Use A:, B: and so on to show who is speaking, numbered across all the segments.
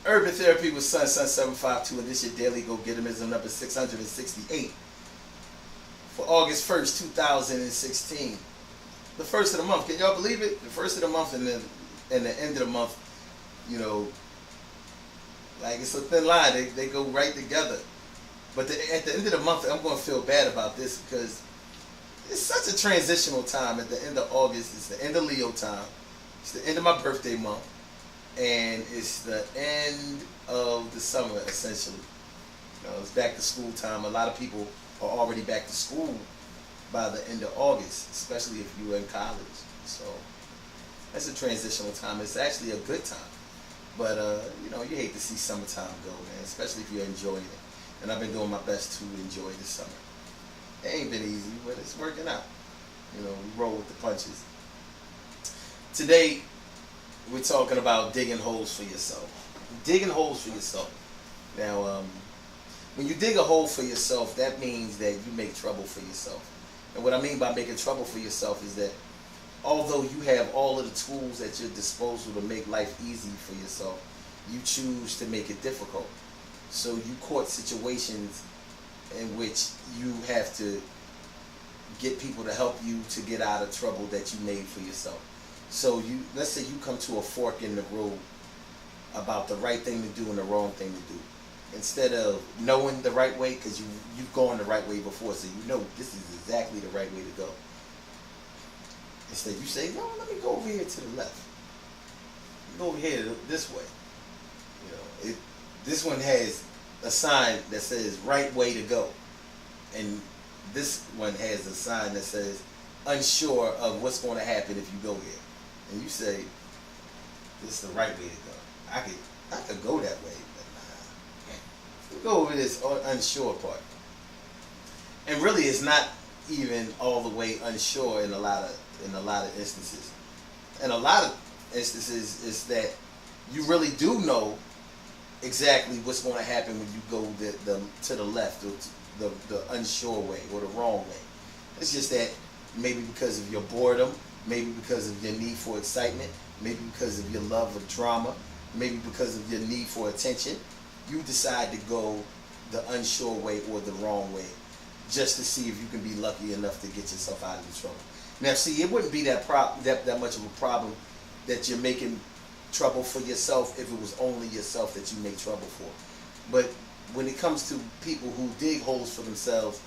A: Urban Therapy with Sun 752, and this is your daily go-getterism number 668 for August 1st, 2016. The first of the month. Can y'all believe it? The first of the month and the end of the month, you know, like it's a thin line. They go right together. But at the end of the month, I'm going to feel bad about this because it's such a transitional time. At the end of August, it's the end of Leo time. It's the end of my birthday month. And it's the end of the summer, essentially. You know, it's back to school time. A lot of people are already back to school by the end of August, especially if you're in college. So that's a transitional time. It's actually a good time. But, you know, you hate to see summertime go, man, especially if you're enjoying it. And I've been doing my best to enjoy the summer. It ain't been easy, but it's working out. You know, we roll with the punches. Today, we're talking about digging holes for yourself. Digging holes for yourself. Now, when you dig a hole for yourself, that means that you make trouble for yourself. And what I mean by making trouble for yourself is that although you have all of the tools at your disposal to make life easy for yourself, you choose to make it difficult. So you court situations in which you have to get people to help you to get out of trouble that you made for yourself. So let's say you come to a fork in the road about the right thing to do and the wrong thing to do. Instead of knowing the right way, because you've gone the right way before, so you know this is exactly the right way to go. Instead you say, no, let me go over here to the left. Go over here this way. You know, this one has a sign that says right way to go. And this one has a sign that says unsure of what's going to happen if you go here. And you say, this is the right way to go. I could go that way, but nah. We'll go over this unsure part. And really it's not even all the way unsure in a lot of instances. In a lot of instances is that you really do know exactly what's going to happen when you go to the left or the unsure way or the wrong way. It's just that maybe because of your boredom, maybe because of your need for excitement, maybe because of your love of drama, maybe because of your need for attention, you decide to go the unsure way or the wrong way just to see if you can be lucky enough to get yourself out of the trouble. Now, see, it wouldn't be that much of a problem that you're making trouble for yourself if it was only yourself that you make trouble for. But when it comes to people who dig holes for themselves,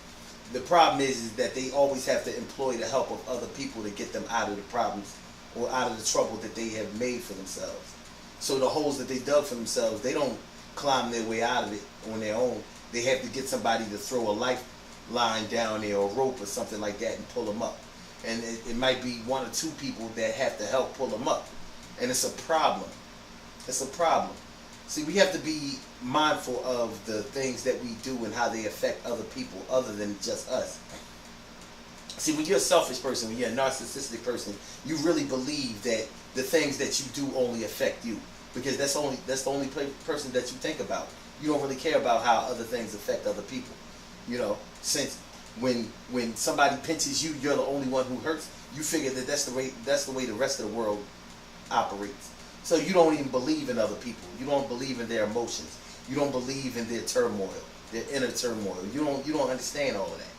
A: the problem is that they always have to employ the help of other people to get them out of the problems or out of the trouble that they have made for themselves. So the holes that they dug for themselves, they don't climb their way out of it on their own. They have to get somebody to throw a lifeline down there or a rope or something like that and pull them up. And it might be one or two people that have to help pull them up. And it's a problem. It's a problem. See, we have to be mindful of the things that we do and how they affect other people other than just us. See, when you're a selfish person, when you're a narcissistic person, you really believe that the things that you do only affect you. Because that's the only person that you think about. You don't really care about how other things affect other people. You know, since when somebody pinches you, you're the only one who hurts. You figure that that's the way the rest of the world operates. So you don't even believe in other people. You don't believe in their emotions. You don't believe in their turmoil, their inner turmoil. You don't understand all of that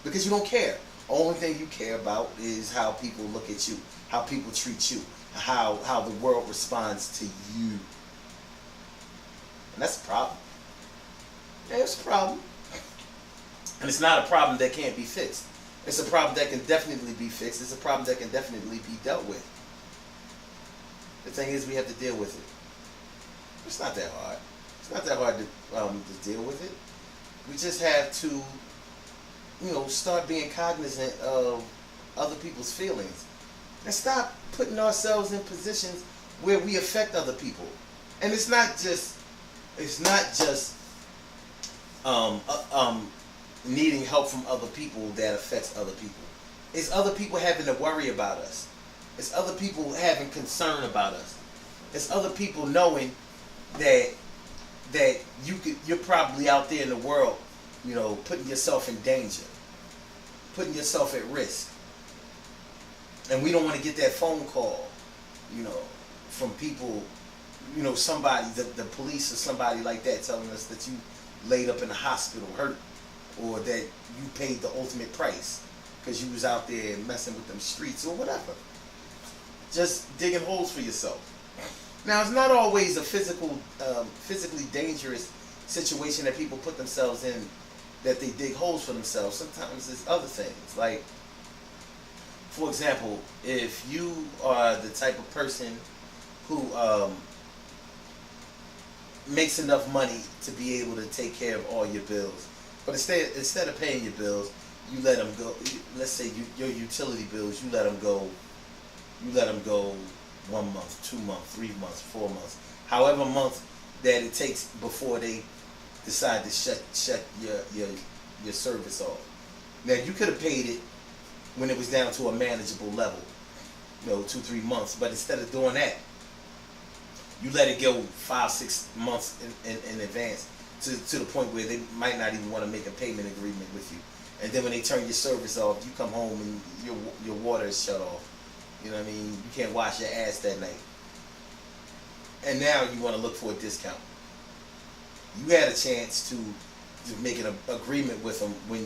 A: because you don't care. Only thing you care about is how people look at you, how people treat you, how the world responds to you. And that's a problem. Yeah, it's a problem. And it's not a problem that can't be fixed. It's a problem that can definitely be fixed. It's a problem that can definitely be dealt with. The thing is, we have to deal with it. It's not that hard. It's not that hard to deal with it. We just have to, you know, start being cognizant of other people's feelings and stop putting ourselves in positions where we affect other people. And it's not just needing help from other people that affects other people. It's other people having to worry about us. It's other people having concern about us. It's other people knowing that you're probably out there in the world, you know, putting yourself in danger, putting yourself at risk. And we don't want to get that phone call, you know, from people, somebody, the police or somebody like that telling us that you laid up in the hospital hurt, or that you paid the ultimate price because you was out there messing with them streets or whatever. Just digging holes for yourself. Now, it's not always a physically dangerous situation that people put themselves in, that they dig holes for themselves. Sometimes it's other things. Like, for example, if you are the type of person who makes enough money to be able to take care of all your bills, but instead of paying your bills, you let them go. Let's say your utility bills, you let them go. You let them go 1 month, 2 months, 3 months, 4 months, however month that it takes before they decide to shut your service off. Now, you could have paid it when it was down to a manageable level, 2-3 months, but instead of doing that, you let it go 5-6 months in advance, to the point where they might not even want to make a payment agreement with you. And then when they turn your service off, you come home and your water is shut off. You know what I mean? You can't wash your ass that night. And now you want to look for a discount. You had a chance to make an agreement with them when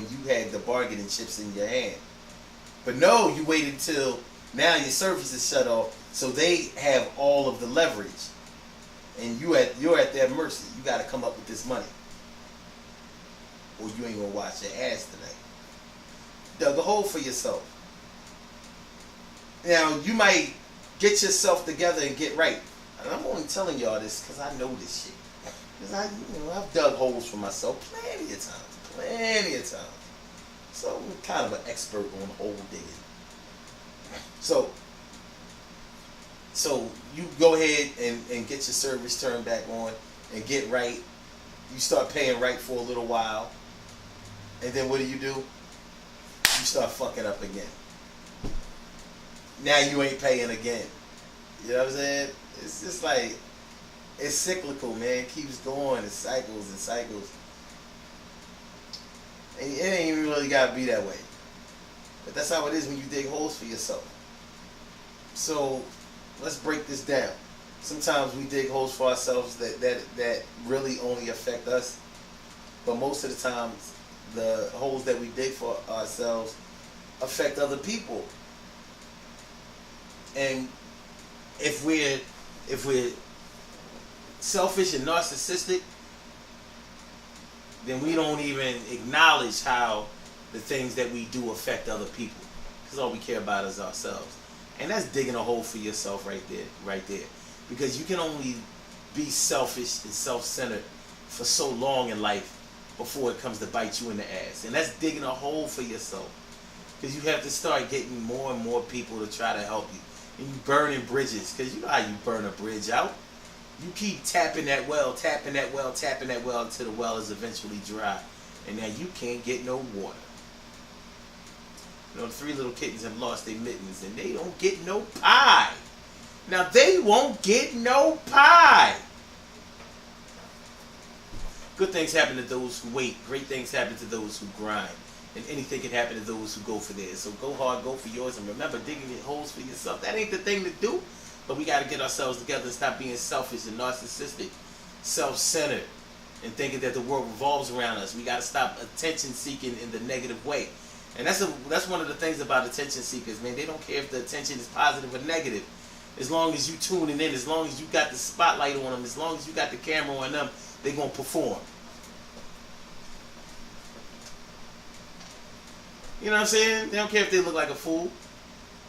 A: you had the bargaining chips in your hand. But no, you waited until now your service is shut off, so they have all of the leverage. And you're at their mercy. You got to come up with this money, or you ain't gonna wash your ass tonight. Dug a hole for yourself. Now, you might get yourself together and get right. And I'm only telling y'all this because I know this shit. Because I've dug holes for myself plenty of times. So I'm kind of an expert on hole digging. So you go ahead and get your service turned back on and get right. You start paying right for a little while. And then what do? You start fucking up again. Now you ain't paying again. You know what I'm saying? It's just like, it's cyclical, man. It keeps going. It cycles and cycles. And it ain't even really got to be that way. But that's how it is when you dig holes for yourself. So let's break this down. Sometimes we dig holes for ourselves that really only affect us. But most of the time, the holes that we dig for ourselves affect other people. And if we're selfish and narcissistic, then we don't even acknowledge how the things that we do affect other people, because all we care about is ourselves. And that's digging a hole for yourself right there. Because you can only be selfish and self-centered for so long in life before it comes to bite you in the ass. And that's digging a hole for yourself. Because you have to start getting more and more people to try to help you. And you burning bridges, because you know how you burn a bridge out. You keep tapping that well until the well is eventually dry. And now you can't get no water. The 3 little kittens have lost their mittens and they don't get no pie. Now they won't get no pie. Good things happen to those who wait. Great things happen to those who grind. And anything can happen to those who go for theirs. So go hard, go for yours, and remember, digging your holes for yourself. That ain't the thing to do. But we got to get ourselves together and stop being selfish and narcissistic, self-centered, and thinking that the world revolves around us. We got to stop attention seeking in the negative way. And that's one of the things about attention seekers, man. They don't care if the attention is positive or negative. As long as you tuning in, as long as you got the spotlight on them, as long as you got the camera on them, they're going to perform. You know what I'm saying? They don't care if they look like a fool,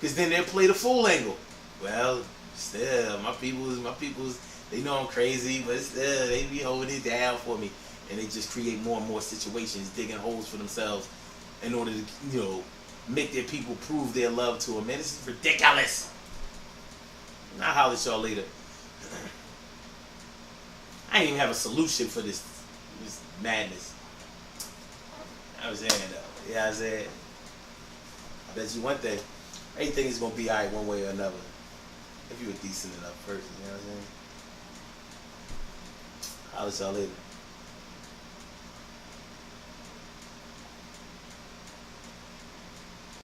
A: because then they'll play the fool angle. Well, still, my people's, they know I'm crazy, but still, they be holding it down for me. And they just create more and more situations, digging holes for themselves in order to, make their people prove their love to them. Man, this is ridiculous. I'll holler at y'all later. I ain't even have a solution for this madness. I was saying, though. Yeah, I said, I bet you one thing, everything is going to be alright one way or another. If you're a decent enough person, you know what I'm saying? I'll let y'all later.